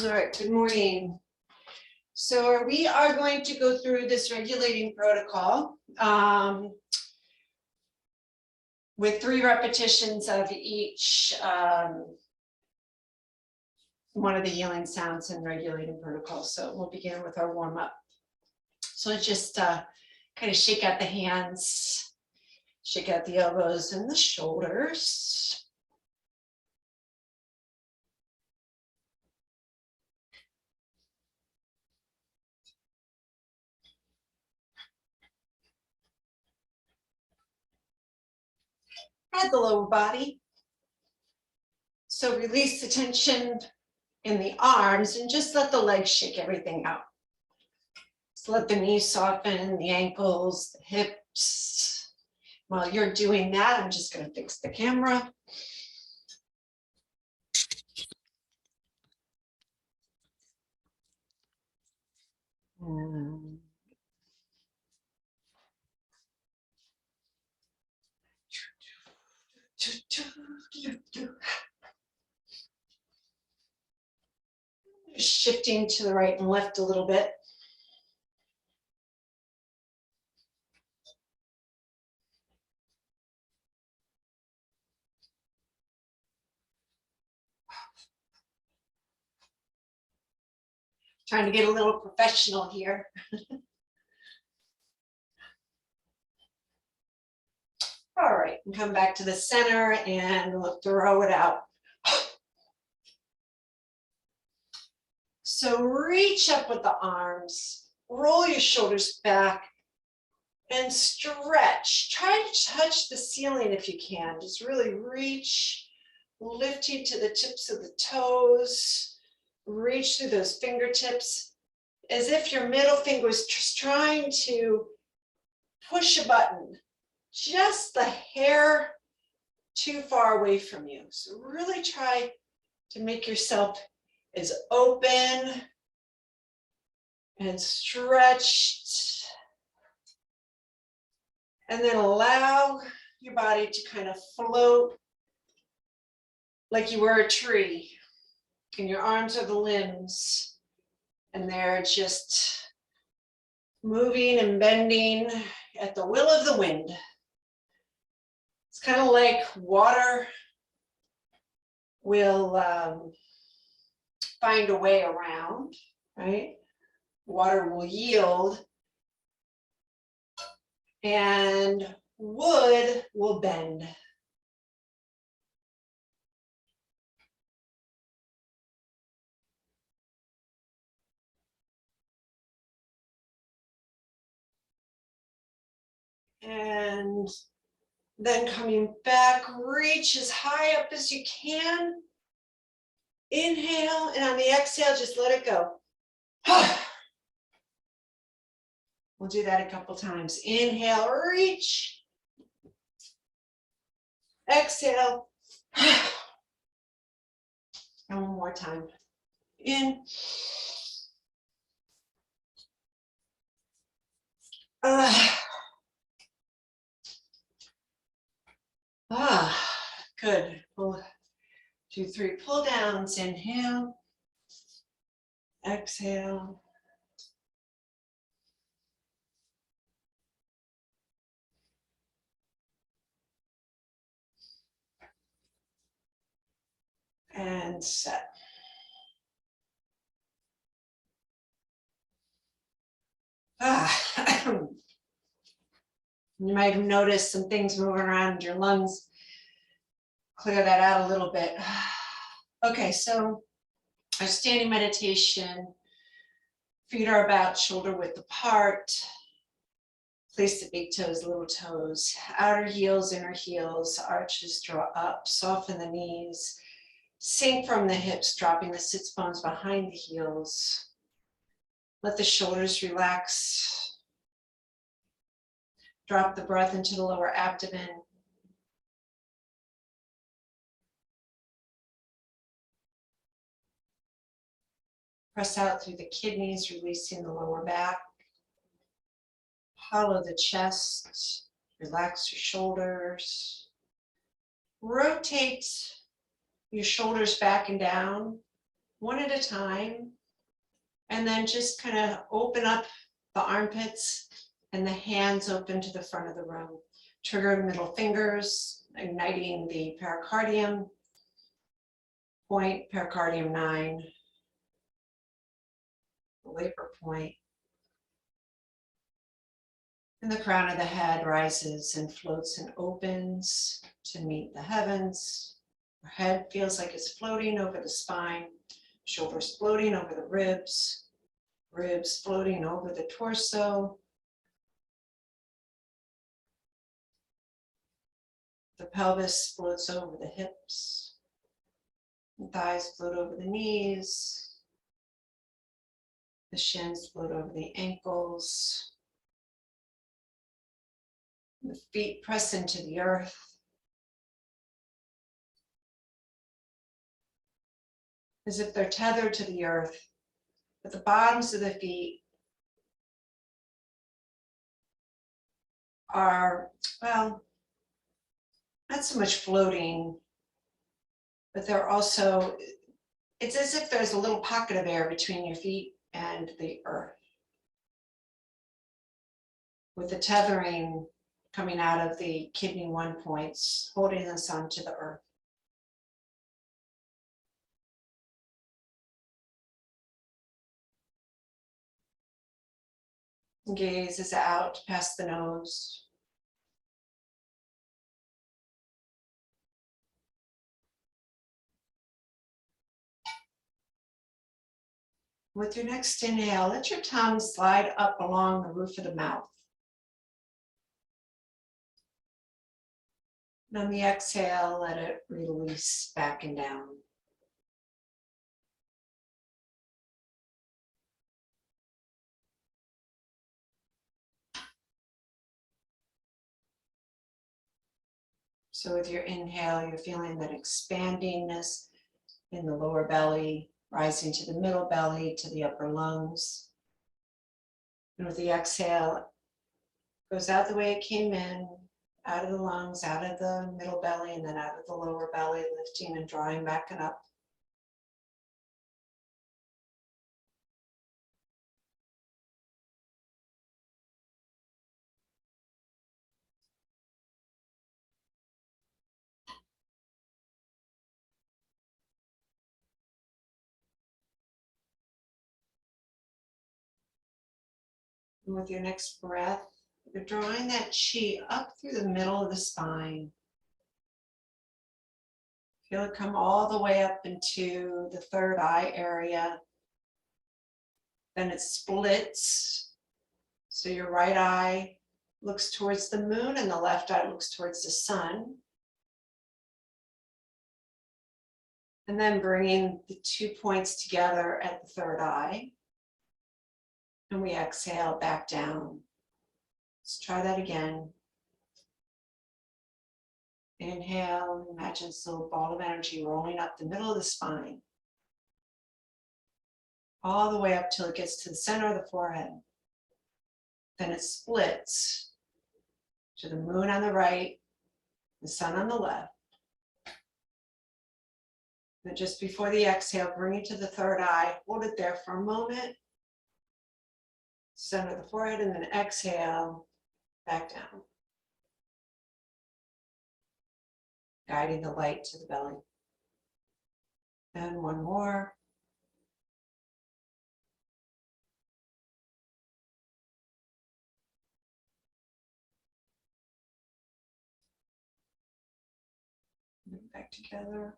All right, good morning. So we are going to go through this regulating protocol with 3 repetitions of each one of the healing sounds and regulating protocols. So we'll begin with our warm up. So let's just kind of shake out the hands, shake out the elbows and the shoulders. Add the lower body. So release the tension in the arms and just let the legs shake everything out. So let the knees soften, the ankles, the hips. While you're doing that, I'm just going to fix the camera. Shifting to the right and left a little bit. Trying to get a little professional here. All right, and come back to the center and we'll throw it out. So reach up with the arms, roll your shoulders back and stretch. Try to touch the ceiling if you can. Just really reach, lifting to the tips of the toes. Reach through those fingertips as if your middle finger is just trying to push a button, just the hair too far away from you. So really try to make yourself as open and stretched, and then allow your body to kind of float like you were a tree, and your arms are the limbs, and they're just moving and bending at the will of the wind. It's kind of like water will find a way around, right? Water will yield and wood will bend. And then coming back, reach as high up as you can. Inhale, and on the exhale, just let it go. We'll do that a couple times. Inhale, reach. Exhale. And one more time. In. Good. 1, 2, 3. Pull downs. Inhale. Exhale. And set. You might have noticed some things moving around your lungs. Clear that out a little bit. Okay, so our standing meditation. Feet are about shoulder width apart. Place the big toes, little toes, outer heels, inner heels, arches draw up, soften the knees, sink from the hips, dropping the sits bones behind the heels. Let the shoulders relax. Drop the breath into the lower abdomen. Press out through the kidneys, releasing the lower back. Hollow the chest, relax your shoulders. Rotate your shoulders back and down. one at a time. And then just kind of open up the armpits and the hands open to the front of the room. Trigger middle fingers, igniting the pericardium point, pericardium 9, the labor point. And the crown of the head rises and floats and opens to meet the heavens. Our head feels like it's floating over the spine, shoulders floating over the ribs, ribs floating over the torso. The pelvis floats over the hips. The thighs float over the knees. The shins float over the ankles. The feet press into the earth. As if they're tethered to the earth, but the bottoms of the feet are, well, not so much floating, but they're also, it's as if there's a little pocket of air between your feet and the earth, with the tethering coming out of the kidney 1 points, holding us onto the earth. Gaze is out past the nose. With your next inhale, let your tongue slide up along the roof of the mouth. And on the exhale, let it release back and down. So with your inhale, you're feeling that expandingness in the lower belly, rising to the middle belly, to the upper lungs. And with the exhale, it goes out the way it came in, out of the lungs, out of the middle belly, and then out of the lower belly, lifting and drawing back and up. And with your next breath, you're drawing that chi up through the middle of the spine. Feel it come all the way up into the third eye area. Then it splits. So your right eye looks towards the moon and the left eye looks towards the sun. And then bringing the 2 points together at the third eye. And we exhale back down. Let's try that again. Inhale, imagine this little ball of energy rolling up the middle of the spine. All the way up till it gets to the center of the forehead. Then it splits to the moon on the right, the sun on the left. Then just before the exhale, bring it to the third eye, hold it there for a moment. Center of the forehead, and then exhale, back down. Guiding the light to the belly. And one more. Back together.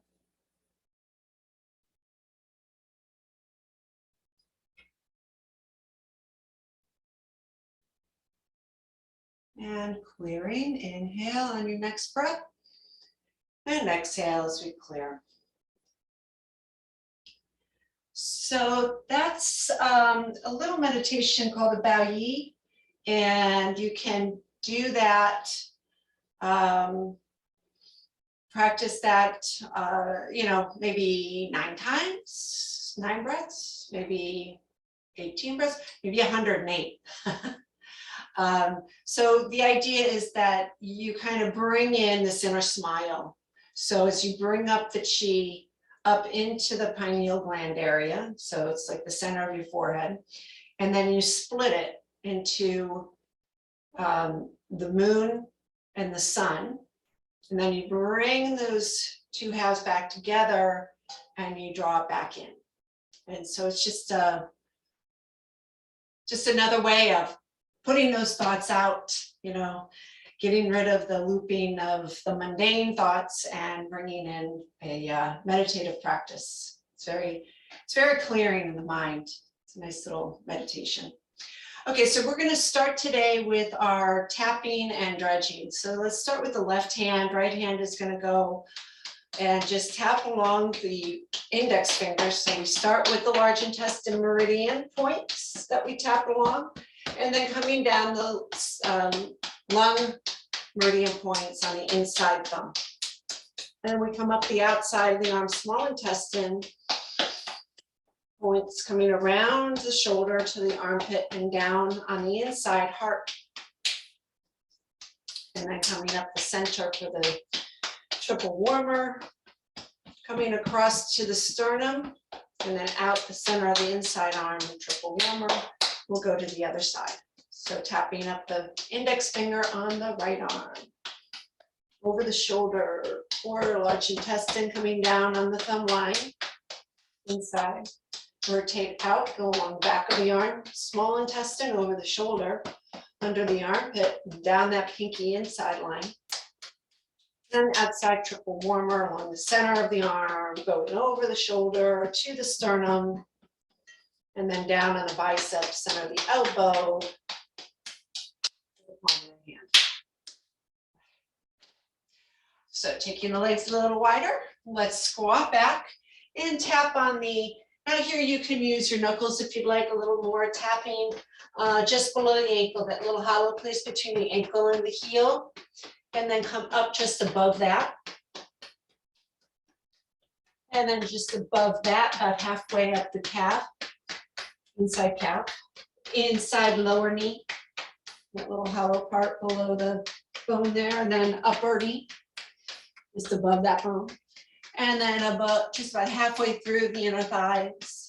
And clearing, inhale on your next breath. And exhale as we clear. So that's a little meditation called a Bao Yi. And you can do that, practice that, maybe 9 times, 9 breaths, maybe 18 breaths, maybe 108. So the idea is that you kind of bring in this inner smile. So as you bring up the chi up into the pineal gland area. So it's like the center of your forehead. And then you split it into the moon and the sun. And then you bring those two halves back together and you draw it back in. And so it's just another way of putting those thoughts out, you know, getting rid of the looping of the mundane thoughts and bringing in a meditative practice. It's very clearing in the mind. It's a nice little meditation. Okay, so we're going to start today with our tapping and dredging. So let's start with the left hand. Right hand is going to go and just tap along the index fingers. So we start with the large intestine meridian points that we tap along, and then coming down the lung meridian points on the inside thumb. Then we come up the outside of the arm, small intestine points coming around the shoulder to the armpit and down on the inside heart. And then coming up the center for the triple warmer, coming across to the sternum, and then out the center of the inside arm, the triple warmer. We'll go to the other side. So tapping up the index finger on the right arm, over the shoulder, or large intestine coming down on the thumb line, inside. Rotate out, go along the back of the arm, small intestine over the shoulder, under the armpit, down that pinky inside line. Then outside triple warmer along the center of the arm, going over the shoulder to the sternum, and then down on the bicep, center of the elbow, the palm of the hand. So taking the legs a little wider, let's squat back and tap on the, now here you can use your knuckles if you'd like, a little more tapping just below the ankle, that little hollow place between the ankle and the heel, and then come up just above that. And then just above that, about halfway up the calf, inside calf, inside lower knee, that little hollow part below the bone there, and then upper knee, just above that bone. And then about just about halfway through the inner thighs.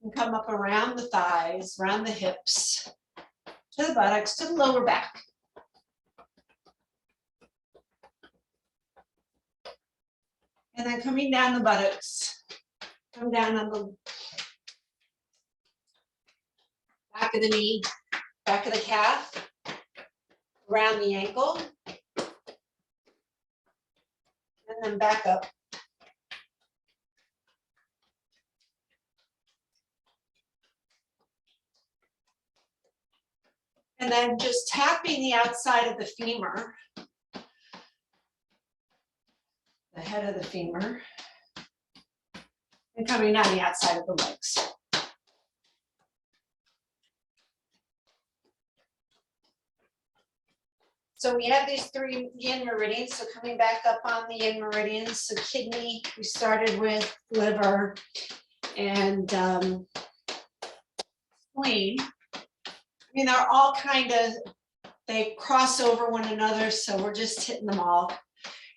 And come up around the thighs, around the hips, to the buttocks, to the lower back. And then coming down the buttocks, come down on the back of the knee, back of the calf, around the ankle, and then back up. And then just tapping the outside of the femur, the head of the femur, and coming down the outside of the legs. So we have these three yin meridians. So coming back up on the yin meridians, so kidney, we started with liver and spleen. I mean, they're all kind of, they cross over one another, so we're just hitting them all.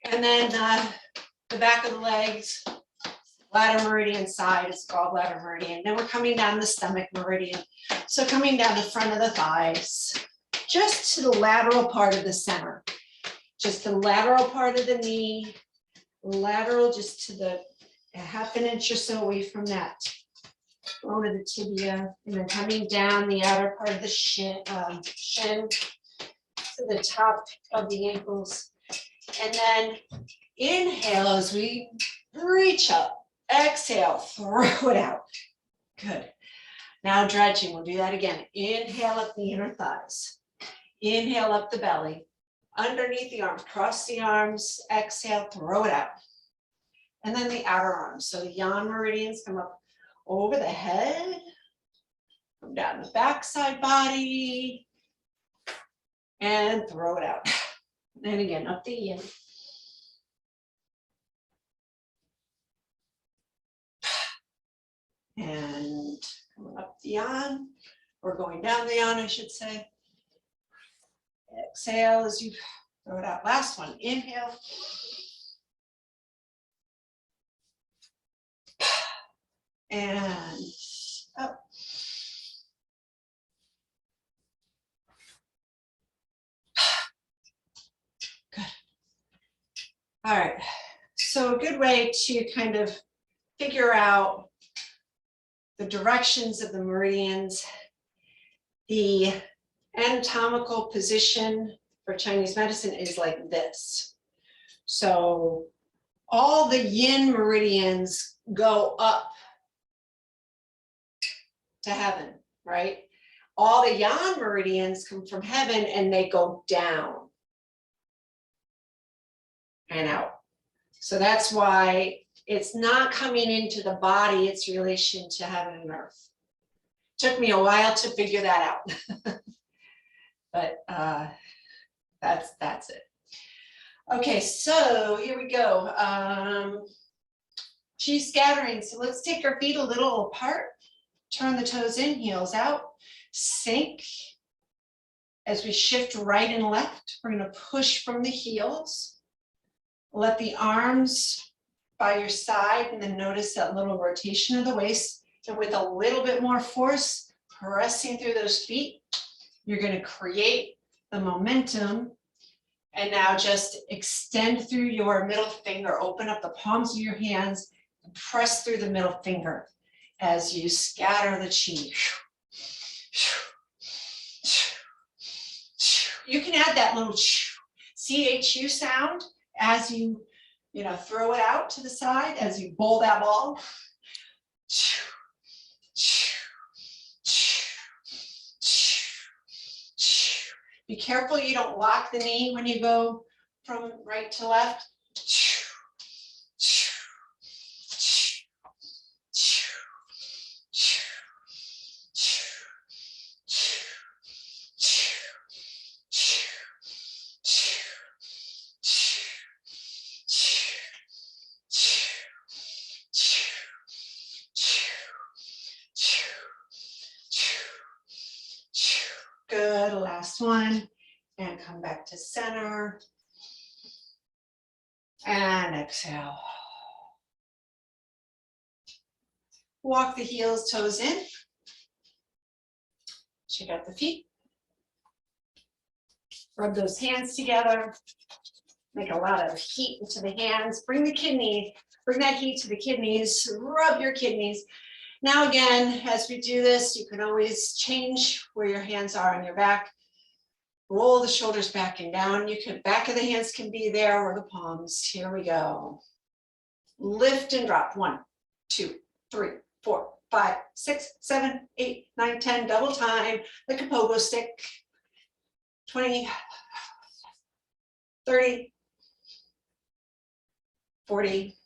And then the back of the legs, bladder meridian side is gallbladder meridian. Then we're coming down the stomach meridian. So coming down the front of the thighs, just to the lateral part of the center, just the lateral part of the knee, lateral just to the half an inch or so away from that bone of the tibia, and then coming down the outer part of the shin to the top of the ankles. And then inhale as we reach up, exhale, throw it out. Good. Now dredging, we'll do that again. Inhale up the inner thighs. Inhale up the belly, underneath the arms, cross the arms, exhale, throw it out. And then the outer arms. So the yan meridians come up over the head, come down the backside body, and throw it out. And again, up the yin. And coming up the yan, or going down the yan, I should say. Exhale as you throw it out. Last one, inhale. and up. Good. All right, so a good way to kind of figure out the directions of the meridians, the anatomical position for Chinese medicine is like this. So all the yin meridians go up to heaven, right? All the yang meridians come from heaven and they go down and out. So that's why it's not coming into the body, its relation to heaven and earth. Took me a while to figure that out. But that's it. Okay, so here we go. Qi scattering. So let's take our feet a little apart. Turn the toes in, heels out. Sink. As we shift right and left, we're going to push from the heels. Let the arms by your side, and then notice that little rotation of the waist. And with a little bit more force, pressing through those feet, you're going to create the momentum. And now just extend through your middle finger, open up the palms of your hands, and press through the middle finger as you scatter the qi. You can add that little CHU sound as you throw it out to the side, as you bowl that ball. Be careful you don't lock the knee when you go from right to left. Good, last one, and come back to center, and exhale. Walk the heels, toes in, check out the feet, rub those hands together, make a lot of heat into the hands, bring that heat to the kidneys, rub your kidneys. Now again, as we do this, you can always change where your hands are on your back. Roll the shoulders back and down. Back of the hands can be there or the palms. Here we go. Lift and drop. 1, 2, 3, 4, 5, 6, 7, 8, 9, 10. Double time. Like a pogo stick. 20, 30, 40,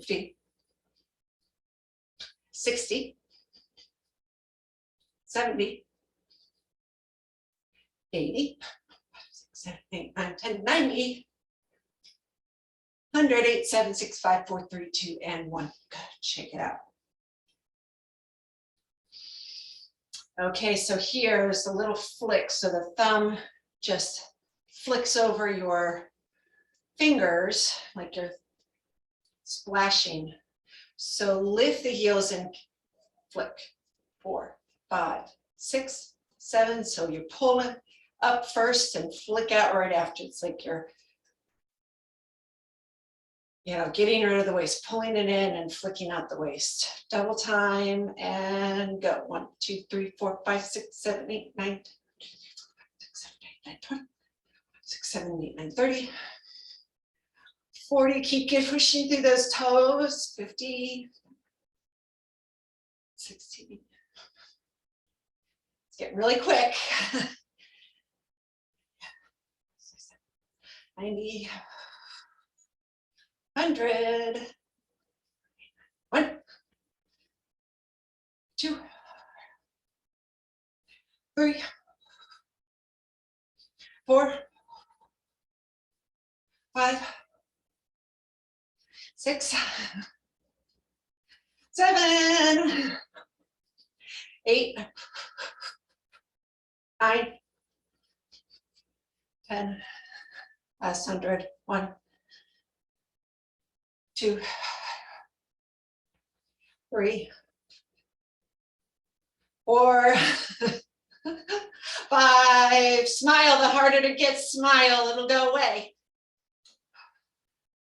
50. 60, 70, 80, 7, 8, 9, 10, 90, 100, 8, 7, 6, 5, 4, 3, 2, and 1. Good, shake it out. Okay, so here's a little flick. So the thumb just flicks over your fingers like you're splashing. So lift the heels and flick. 4, 5, 6, 7. So you pull it up first and flick out right after. It's like you're, getting rid of the waist, pulling it in and flicking out the waist. Double time and go. 1, 2, 3, 4, 5, 6, 7, 8, 9, 10, 6, 7, 8, 9, 20, 6, 7, 8, 9, 30. 40, keep pushing through those toes. 50, 60. It's getting really quick. 90, 100. 1, 2, 3, 4, 5, 6, 7, 8, 9, 10, last 100. 1, 2, 3, 4, 5, smile, the harder it gets, smile, it'll go away.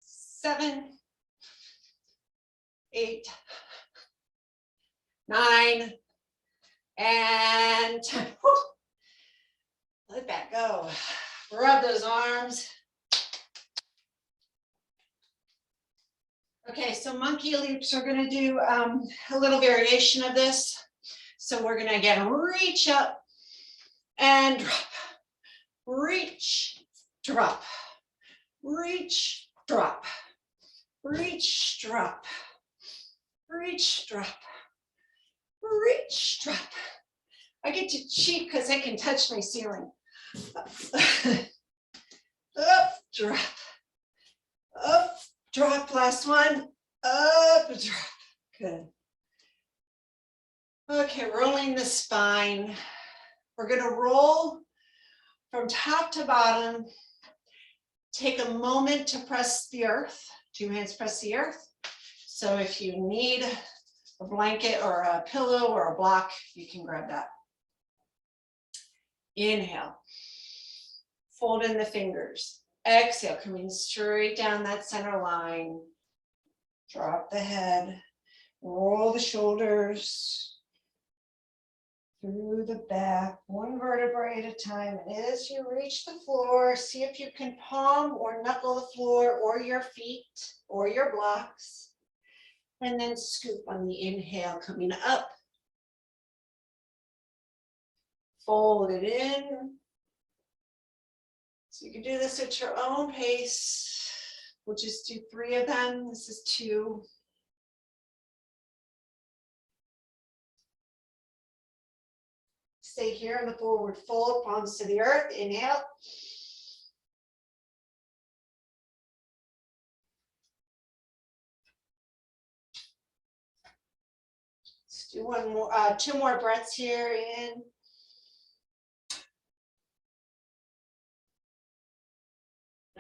7, 8, 9, and 10. Whew. Let that go. Rub those arms. Okay, so monkey leaps, we're gonna do a little variation of this. So we're gonna again reach up and drop, reach, drop, reach, drop, reach, drop, reach, drop, reach, drop. I get to cheat because I can touch my ceiling. Up, drop, up, drop, last one, up, drop, good. Okay, rolling the spine. We're gonna roll from top to bottom. Take a moment to press the earth. 2 hands press the earth. So if you need a blanket or a pillow or a block, you can grab that. Inhale. Fold in the fingers. Exhale, coming straight down that center line. Drop the head. Roll the shoulders through the back, 1 vertebrae at a time. And as you reach the floor, see if you can palm or knuckle the floor or your feet or your blocks. And then scoop on the inhale, coming up. Fold it in. So you can do this at your own pace. We'll just do 3 of them. This is 2. Stay here in the forward fold, palms to the earth. Inhale. Let's do 1 more, 2 more breaths here. In.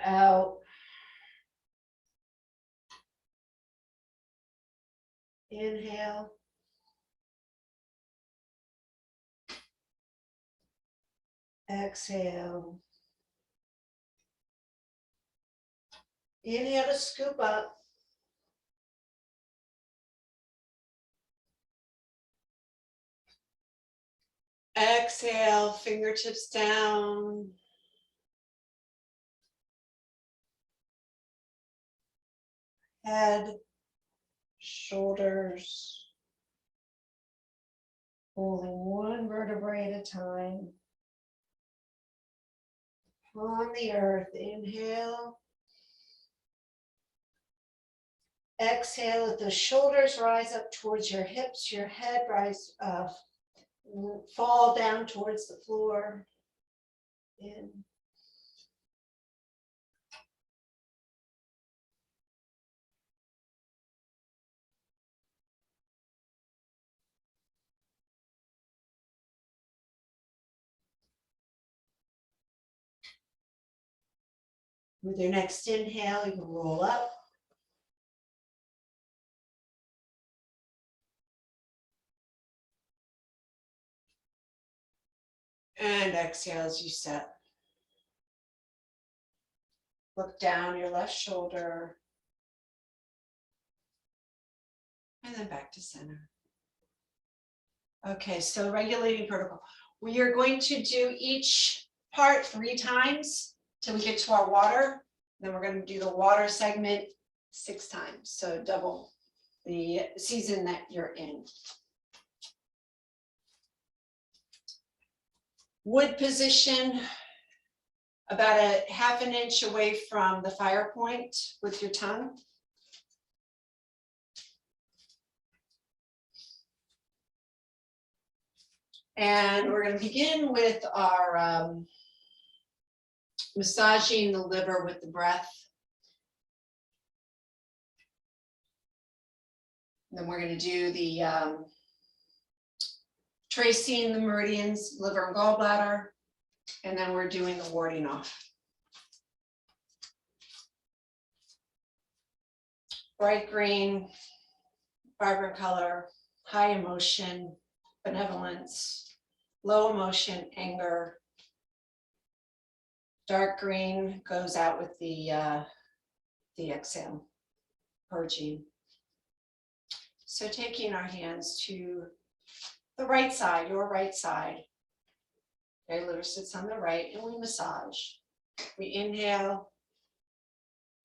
Out. Inhale. Exhale. Inhale to scoop up. Exhale, fingertips down. Head, shoulders. Pulling 1 vertebrae at a time. On the earth, inhale. Exhale, let the shoulders rise up towards your hips, your head fall down towards the floor. In. With your next inhale, you can roll up. And exhale as you set. Look down your left shoulder. And then back to center. Okay, so regulating protocol. We are going to do each part 3 times till we get to our water. Then we're going to do the water segment 6 times. So double the season that you're in. Wood position, about a ½ inch away from the fire point with your tongue. And we're going to begin with our massaging the liver with the breath. And then we're going to do the tracing the meridians, liver and gallbladder, and then we're doing the warding off. Bright green, vibrant color, high emotion, benevolence, low emotion, anger. Dark green goes out with the exhale, purging. So taking our hands to the right side, your right side. Okay, liver sits on the right, and we massage. We inhale,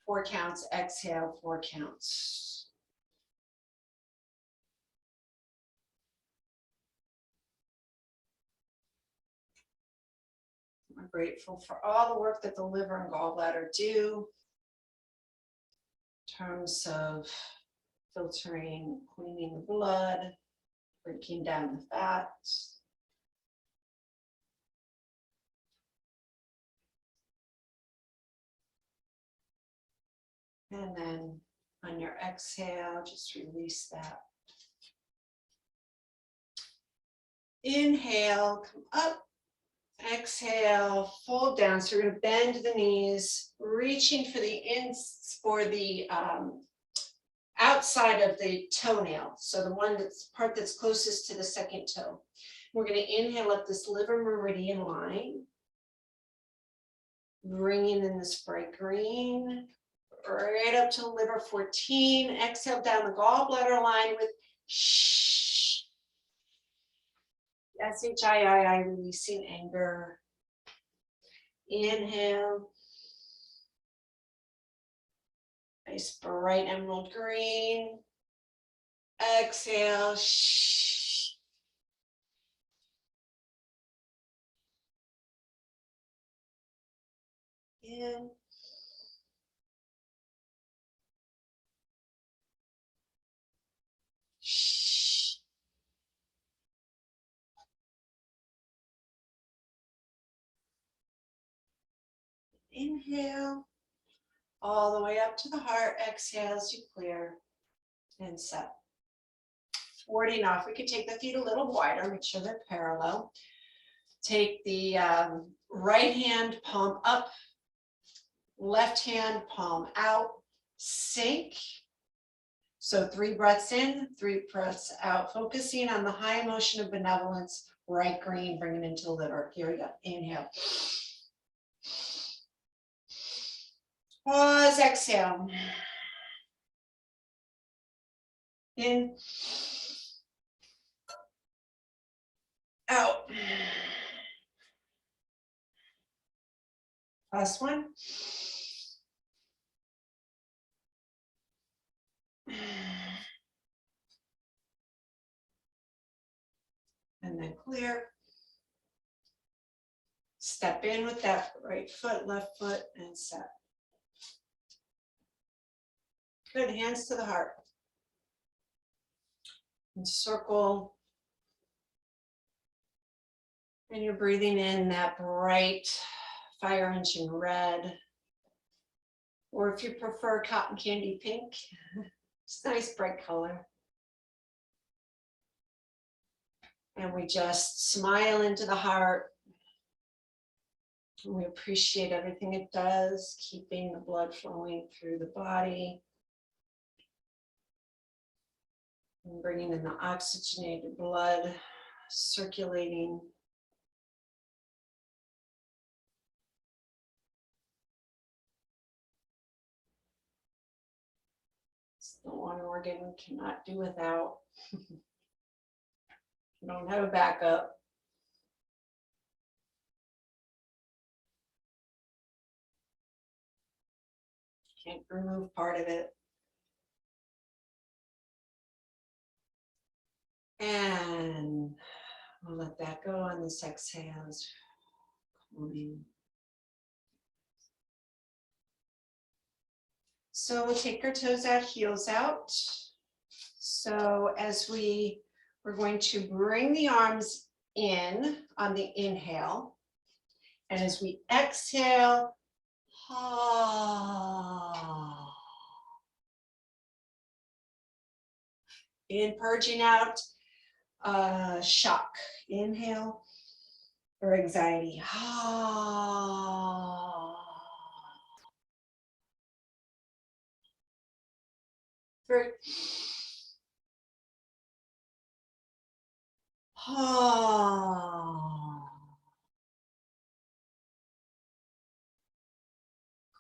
4 counts, exhale, 4 counts. I'm grateful for all the work that the liver and gallbladder do in terms of filtering, cleaning the blood, breaking down the fats. And then on your exhale, just release that. Inhale, come up. Exhale, fold down. So we're going to bend the knees, reaching for the outside of the toenail. So the part that's closest to the second toe. We're going to inhale up this liver meridian line, bringing in this bright green, right up to liver 14. Exhale down the gallbladder line with shh. S-H-I-I, releasing anger. Inhale. Nice bright emerald green. Exhale. Shh. In. Shh. Inhale. All the way up to the heart. Exhale as you clear and set. Warding off. We could take the feet a little wider. Make sure they're parallel. Take the right hand palm up. Left hand palm out. Sink. So 3 breaths in, 3 breaths out, focusing on the high emotion of benevolence, bright green, bringing it into the liver. Here we go. Inhale. Pause, exhale. In. Out. Last one. And then clear. Step in with that right foot, left foot, and set. Good, hands to the heart. And circle. And you're breathing in that bright fire engine red. Or if you prefer cotton candy pink, it's a nice bright color. And we just smile into the heart. And we appreciate everything it does, keeping the blood flowing through the body. And bringing in the oxygenated blood, circulating. It's the one organ we cannot do without. We don't have a backup. Can't remove part of it. And we'll let that go on this exhale. So we'll take our toes out, heels out. So as we're going to bring the arms in on the inhale. And as we exhale, in, purging out shock. Inhale or anxiety. Through. Oh.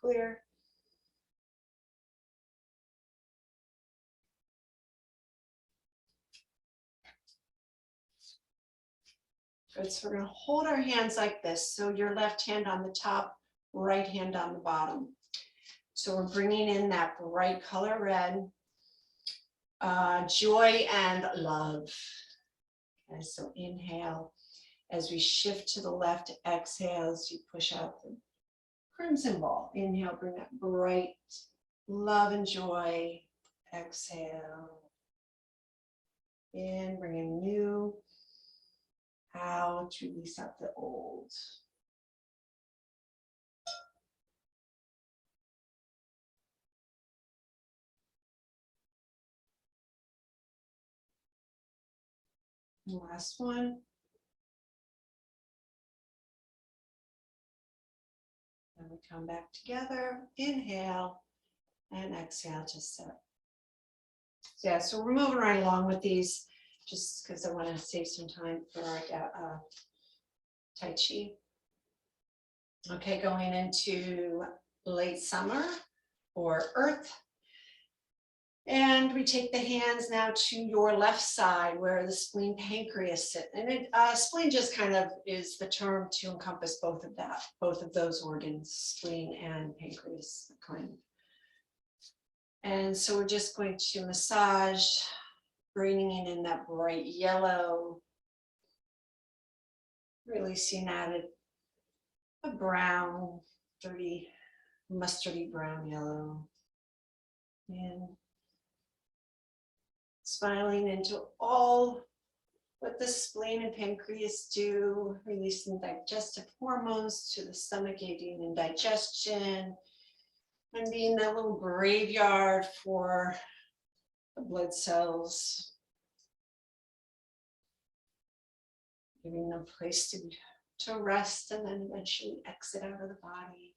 Clear. Good, so we're going to hold our hands like this. So your left hand on the top, right hand on the bottom. So we're bringing in that bright color red, joy and love. Okay, so inhale. As we shift to the left, exhale as you push out the crimson ball. Inhale, bring that bright love and joy. Exhale. In, bring in new. Out, release out the old. And last one. And we come back together. Inhale and exhale to sit. So yeah, so we're moving right along with these just because I want to save some time for our Tai Chi. Okay, going into late summer or earth. And we take the hands now to your left side where the spleen pancreas sit. And spleen just kind of is the term to encompass both of those organs, spleen and pancreas, kind of. And so we're just going to massage, bringing in that bright yellow, releasing out a brown, dirty, mustardy brown yellow. And smiling into all what the spleen and pancreas do, releasing digestive hormones to the stomach, aiding in digestion, and being that little graveyard for the blood cells, giving them a place to rest and then eventually exit out of the body.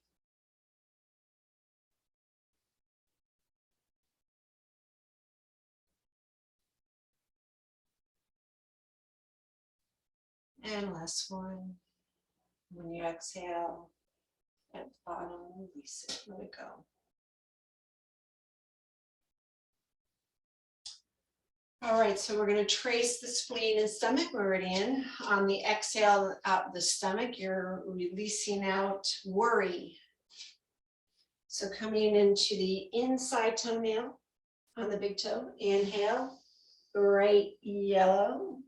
And last one, when you exhale at the bottom, release it, let it go. All right, so we're going to trace the spleen and stomach meridian. On the exhale out the stomach, you're releasing out worry. So coming into the inside toenail on the big toe, inhale, bright yellow.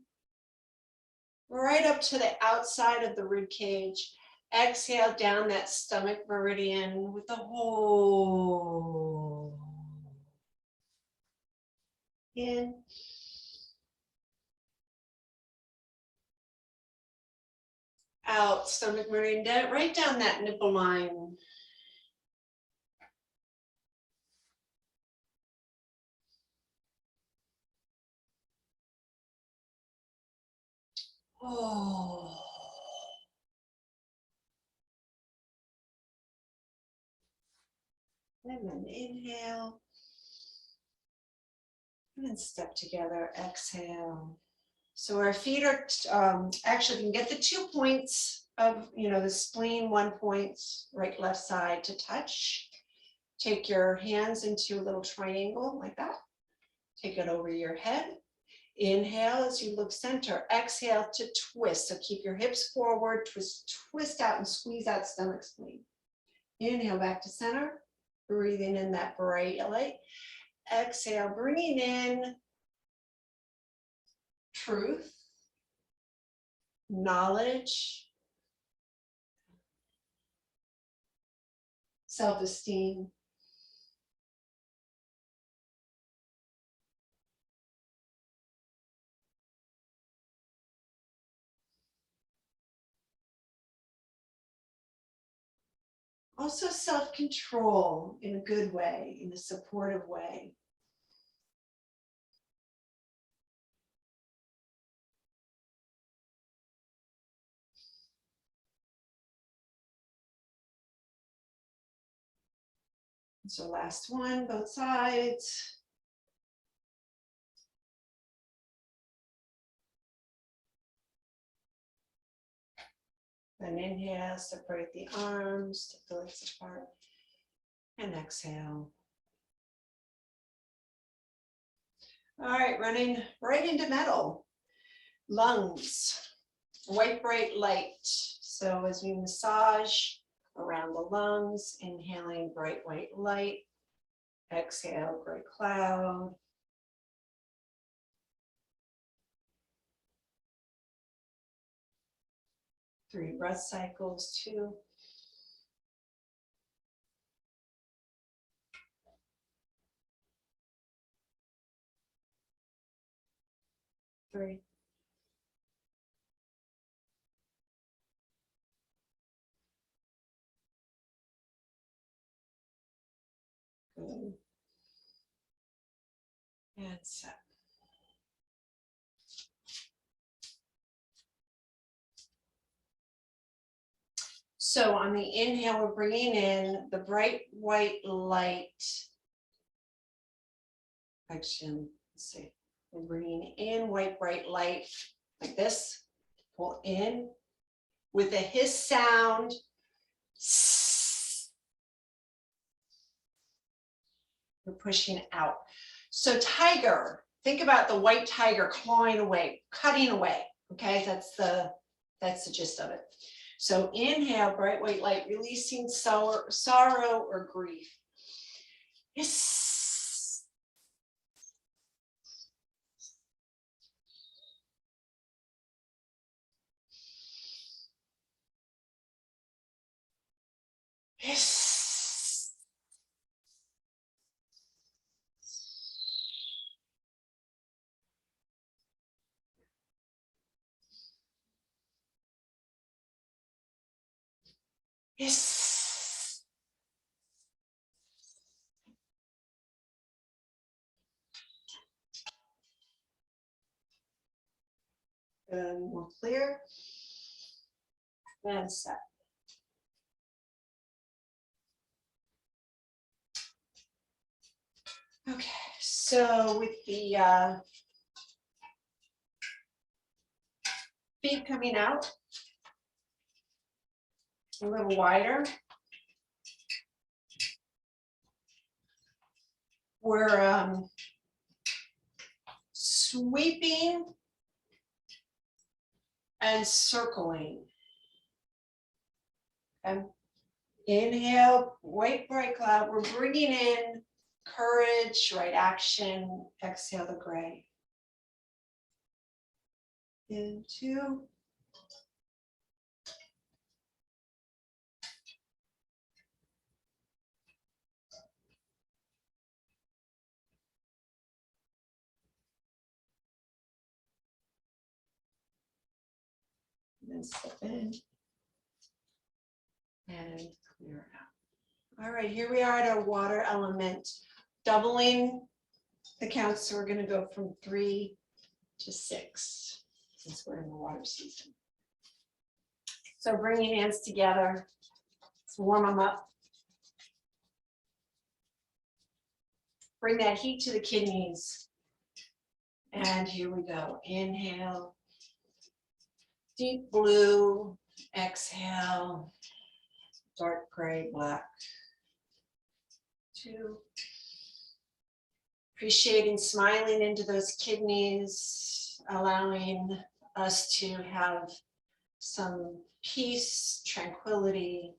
Right up to the outside of the rib cage. Exhale down that stomach meridian with the whole. In. Out, stomach meridian, down, right down that nipple line. Oh. And then inhale. And then step together, exhale. So our feet are, actually you can get the 2 points of, the spleen, 1 point, right, left side to touch. Take your hands into a little triangle like that. Take it over your head. Inhale as you look center. Exhale to twist. So keep your hips forward, twist out and squeeze out stomach spleen. Inhale back to center. Breathing in that bright light. Exhale, bringing in truth, knowledge, self-esteem. Also self-control in a good way, in a supportive way. So last one, both sides. Then inhale, separate the arms, take the legs apart, and exhale. All right, running right into metal. Lungs, white, bright light. So as we massage around the lungs, inhaling bright white light, exhale, gray cloud. Three breath cycles, 2. 3. Good. And set. So on the inhale, we're bringing in the bright white light. Actually, let's see. We're bringing in white bright light like this. Pull in with a hiss sound. We're pushing out. So tiger, think about the white tiger clawing away, cutting away. Okay, that's the gist of it. So inhale, bright white light, releasing sorrow or grief. Hiss. Hiss. Hiss. And more clear. And set. Okay, so with the feet coming out a little wider, we're sweeping and circling. And inhale, white bright cloud. We're bringing in courage, right action. Exhale the gray. In 2. And then step in and clear out. All right, here we are at our water element, doubling the counts. So we're going to go from 3 to 6 since we're in the water season. So bringing hands together, let's warm them up. Bring that heat to the kidneys. And here we go. Inhale, deep blue. Exhale, dark gray, black. 2. Appreciating, smiling into those kidneys, allowing us to have some peace, tranquility.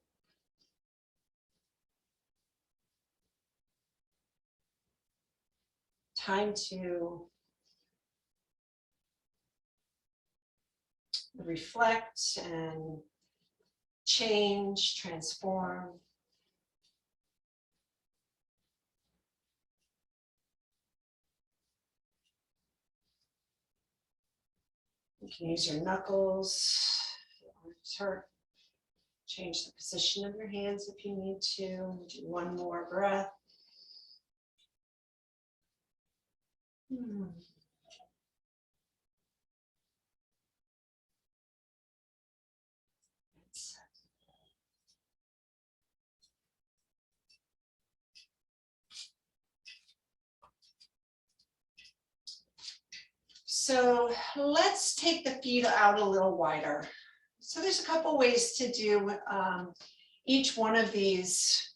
Time to reflect and change, transform. You can use your knuckles, hurt. Change the position of your hands if you need to. Do one more breath. So let's take the feet out a little wider. So there's a couple ways to do each one of these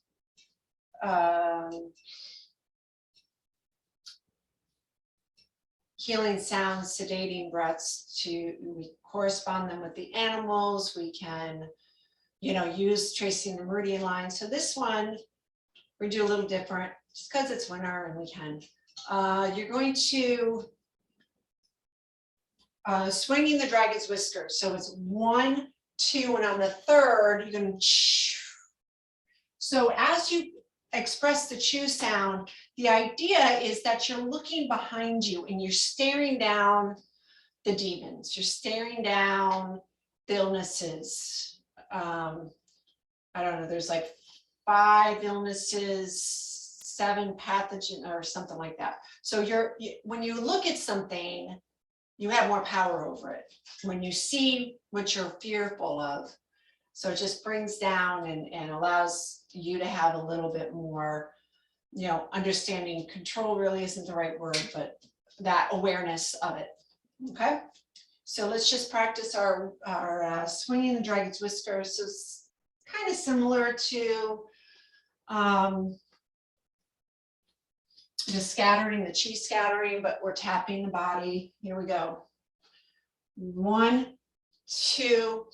healing sounds, sedating breaths we correspond them with the animals. We can, use tracing the meridian line. So this one, we do a little different just because it's winter and we can. You're going to swinging the dragon's whiskers. So it's 1, 2, and on the third, you're going to. So as you express the chew sound, the idea is that you're looking behind you and you're staring down the demons. You're staring down the illnesses. I don't know, there's like 5 illnesses, 7 pathogen or something like that. So when you look at something, you have more power over it. When you see what you're fearful of, so it just brings down and allows you to have a little bit more, understanding. Control really isn't the right word, but that awareness of it. Okay, so let's just practice our swinging the dragon's whiskers. So it's kind of similar to the scattering, the chi scattering, but we're tapping the body. Here we go. 1, 2,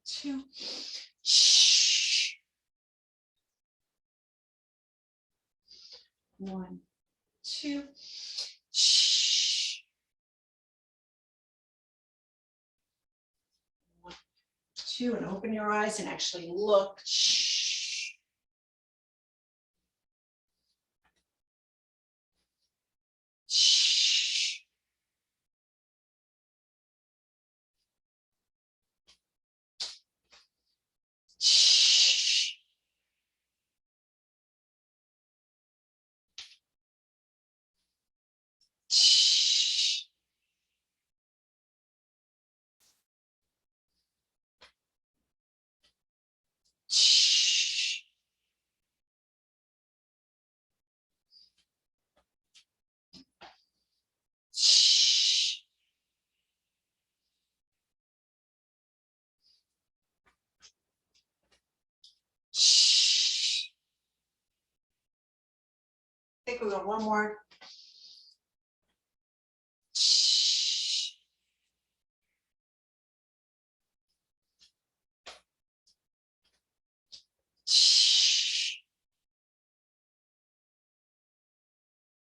2, 1, 2, 1, 2, and open your eyes and actually look. I think we got one more.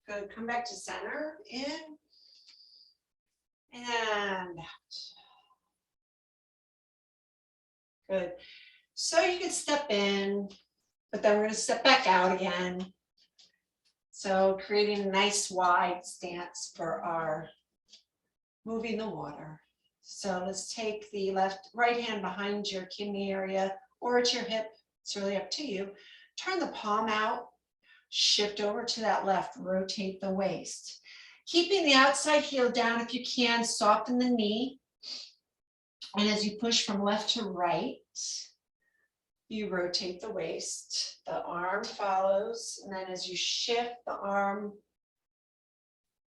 Good. Come back to center. In and out. Good. So you can step in, but then we're going to step back out again. So creating a nice wide stance for our moving the water. So let's take the right hand behind your kidney area or at your hip. It's really up to you. Turn the palm out, shift over to that left, rotate the waist. Keeping the outside heel down if you can, soften the knee. And as you push from left to right, you rotate the waist. The arm follows, and then as you shift, the arm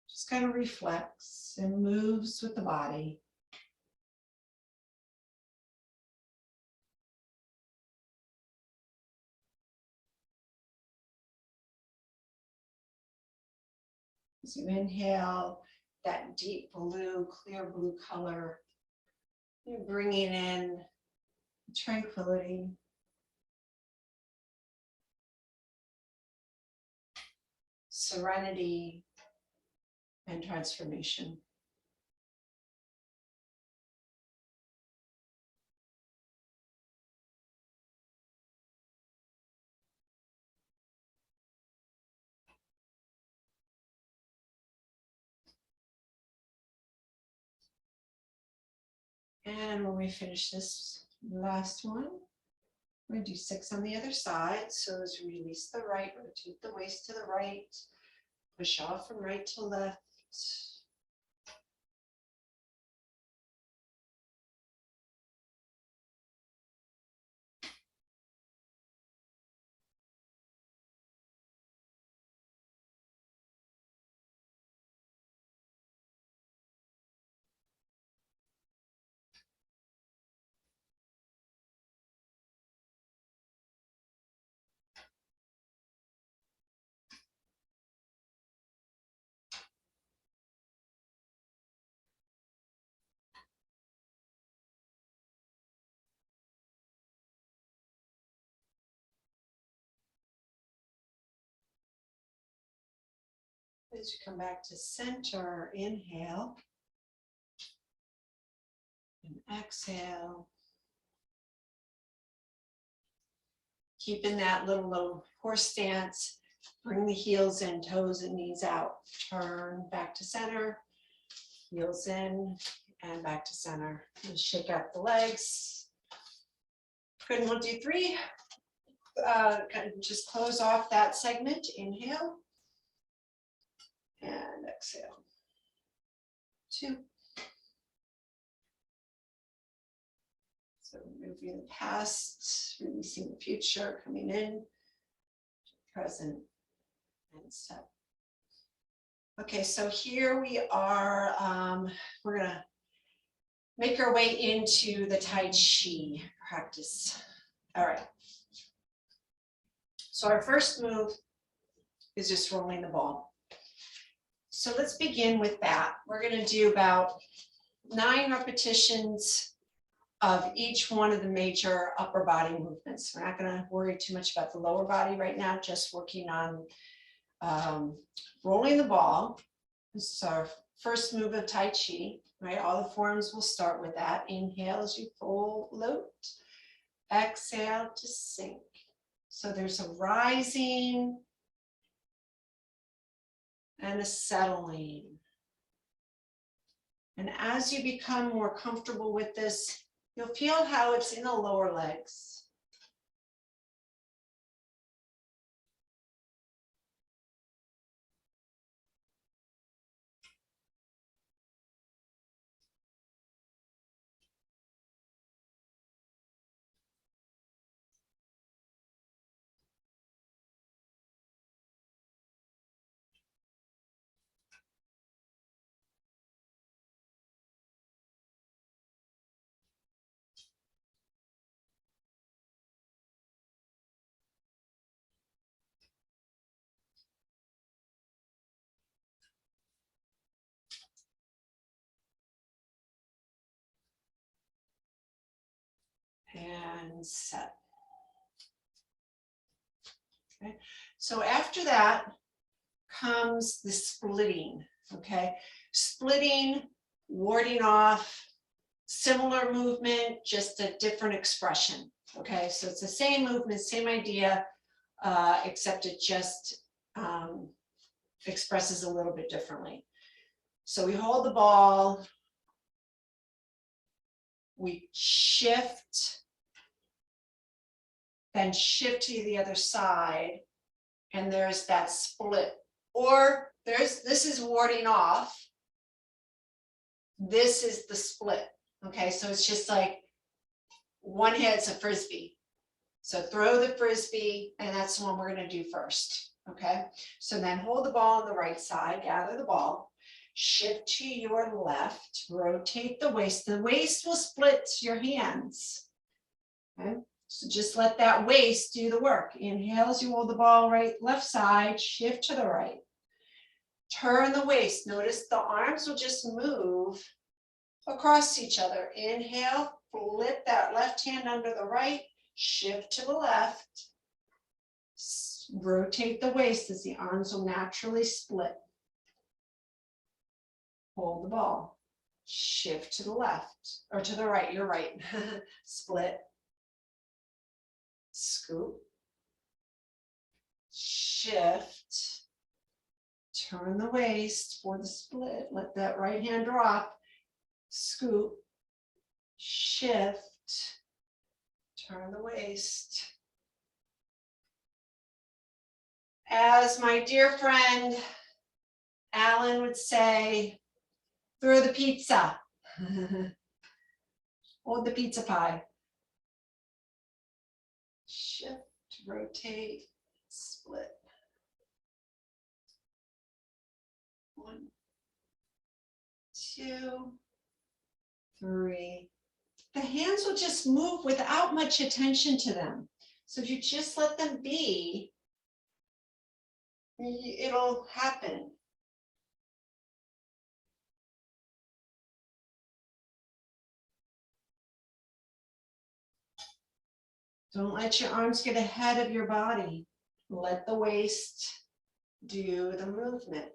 just kind of reflects and moves with the body. As you inhale, that deep blue, clear blue color, you're bringing in tranquility. Serenity and transformation. And when we finish this last one, we're going to do 6 on the other side. So as we release the right, rotate the waist to the right, push off from right to left. As you come back to center, inhale and exhale. Keeping that little horse stance. Bring the heels in, toes and knees out. Turn back to center, heels in and back to center. And shake out the legs. Good, and we'll do 3. Kind of just close off that segment. Inhale and exhale. 2. So moving the past, releasing the future, coming in, present, and set. Okay, so here we are. We're gonna make our way into the Tai Chi practice. All right. So our first move is just rolling the ball. So let's begin with that. We're gonna do about 9 repetitions of each one of the major upper body movements. We're not going to worry too much about the lower body right now, just working on rolling the ball. This is our first move of Tai Chi, right? All the forms will start with that. Inhale as you float, exhale to sink. So there's a rising and a settling. And as you become more comfortable with this, you'll feel how it's in the lower legs. And set. Okay, so after that comes the splitting. Okay, splitting, warding off, similar movement, just a different expression. Okay, so it's the same movement, same idea, except it just expresses a little bit differently. So we hold the ball, we shift, then shift to the other side, and there's that split. Or this is warding off, this is the split. Okay, so it's just like one hits a frisbee. So throw the frisbee, and that's the one we're going to do first. Okay, so then hold the ball on the right side, gather the ball, shift to your left, rotate the waist. The waist will split your hands. Okay, so just let that waist do the work. Inhale as you hold the ball left side, shift to the right. Turn the waist. Notice the arms will just move across each other. Inhale, flip that left hand under the right, shift to the left. Rotate the waist as the arms will naturally split. Hold the ball. Shift to the left, or to the right, you're right. Split. Scoop. Shift. Turn the waist for the split. Let that right hand drop. Scoop. Shift. Turn the waist. As my dear friend Alan would say, throw the pizza. Hold the pizza pie. Shift, rotate, split. 1, 2, 3. The hands will just move without much attention to them. So if you just let them be, it'll happen. Don't let your arms get ahead of your body. Let the waist do the movement.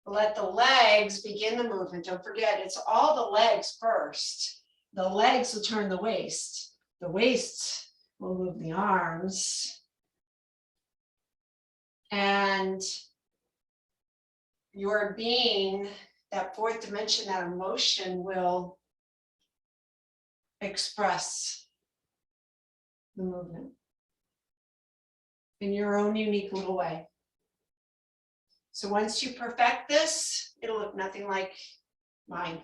Let the legs begin the movement. Don't forget, it's all the legs first. The legs will turn the waist. The waist will move the arms. And your being, that fourth dimension, that emotion will express the movement in your own unique little way. So once you perfect this, it'll look nothing like mine.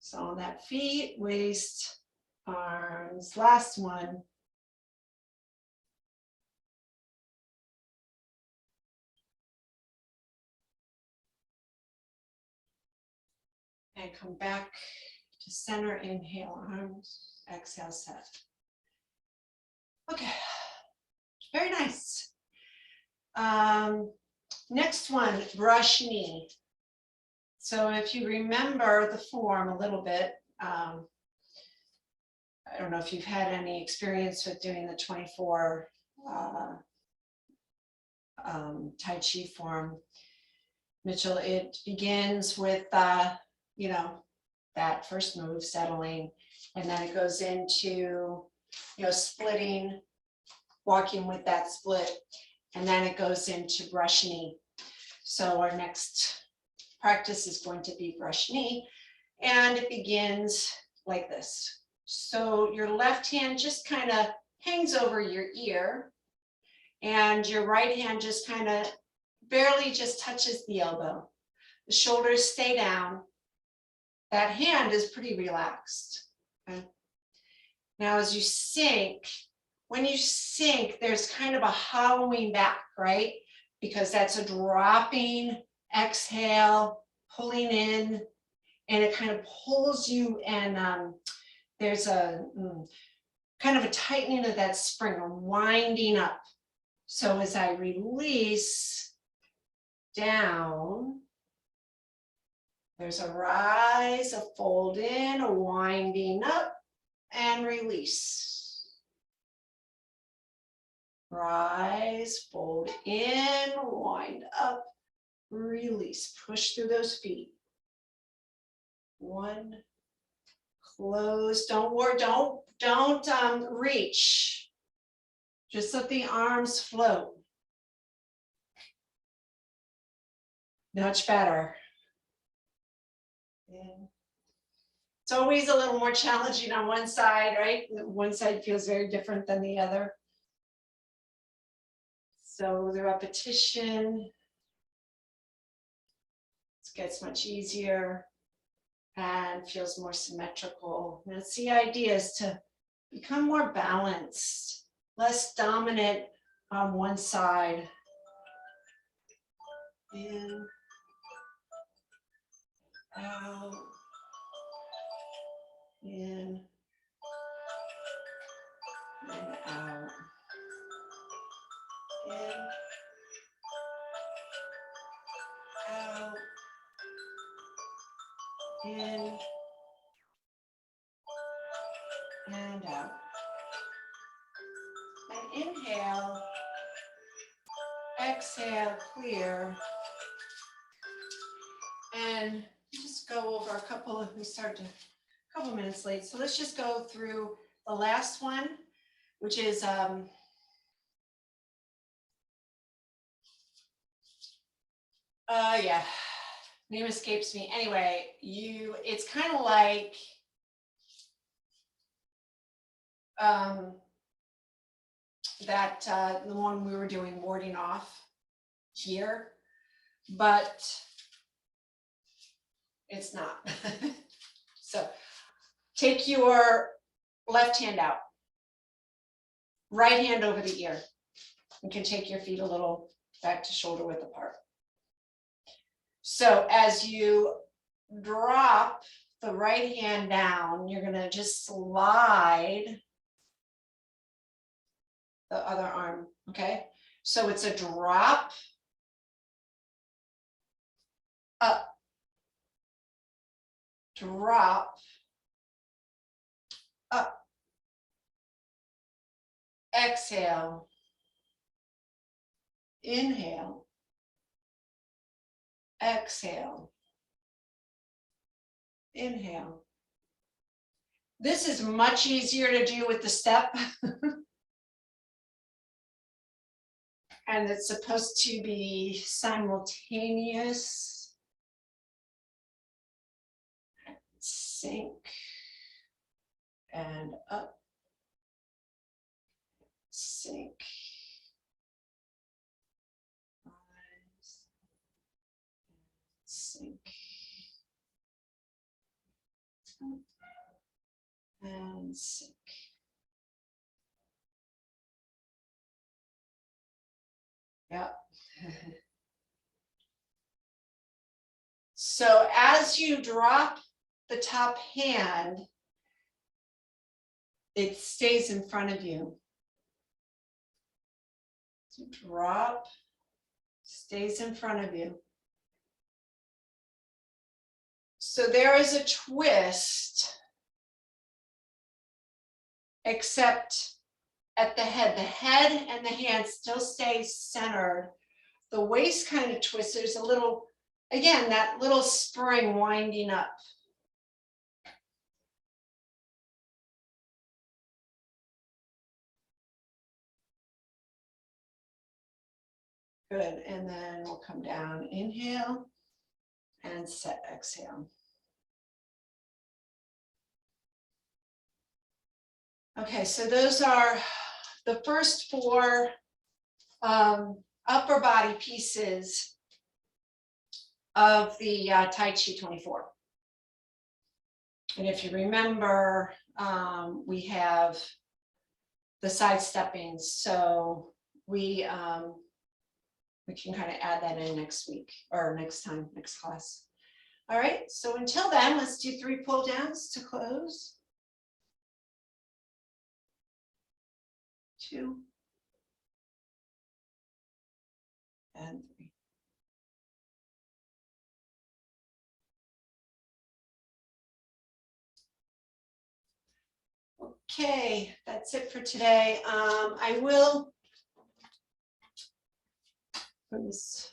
So on that feet, waist, arms, last one. And come back to center, inhale, arms, exhale, set. Okay, very nice. Next one, brush knee. So if you remember the form a little bit, I don't know if you've had any experience with doing the 24 Tai Chi form, Mitchell. It begins with, you know, that first move, settling, and then it goes into, you know, splitting, walking with that split, and then it goes into brush knee. So our next practice is going to be brush knee, and it begins like this. So your left hand just kind of hangs over your ear, and your right hand just kind of barely just touches the elbow. The shoulders stay down. That hand is pretty relaxed. Okay? Now as you sink, when you sink, there's kind of a hollowing back, right? Because that's a dropping exhale, pulling in, and it kind of pulls you, and there's a kind of a tightening of that spring, or winding up. So as I release down, there's a rise, a fold in, a winding up, and release. Rise, fold in, wind up, release. Push through those feet. One, close. Don't worry, don't reach. Just let the arms float. Much better. And it's always a little more challenging on one side, right? One side feels very different than the other. So the repetition gets much easier and feels more symmetrical. And it's the idea is to become more balanced, less dominant on one side. In, out, in, and out. In, out, in, and out. And inhale, exhale, clear. And just go over a couple of, we started a couple minutes late. So let's just go through the last one, which is yeah, name escapes me. Anyway, it's kind of like that the one we were doing, warding off here, but it's not. So take your left hand out, right hand over the ear. You can take your feet a little back to shoulder width apart. So as you drop the right hand down, you're gonna just slide the other arm, okay? So it's a drop, up, drop, up, exhale, Inhale. Exhale. Inhale. This is much easier to do with the step. And it's supposed to be simultaneous. Sink and up. Sink. Rise. Sink. Up. And sink. Yep. So as you drop the top hand, it stays in front of you. So drop, stays in front of you. So there is a twist, except at the head. The head and the hand still stay centered. The waist kind of twists. There's a little, again, that little spring winding up. Good, and then we'll come down, inhale, and set, exhale. Okay, so those are the first four upper body pieces of the Tai Chi 24. And if you remember, we have the side steppings, so we can kind of add that in next week or next time, next class. All right, so until then, let's do 3 pull downs to close. 2 and 3. Okay, that's it for today. I will, for this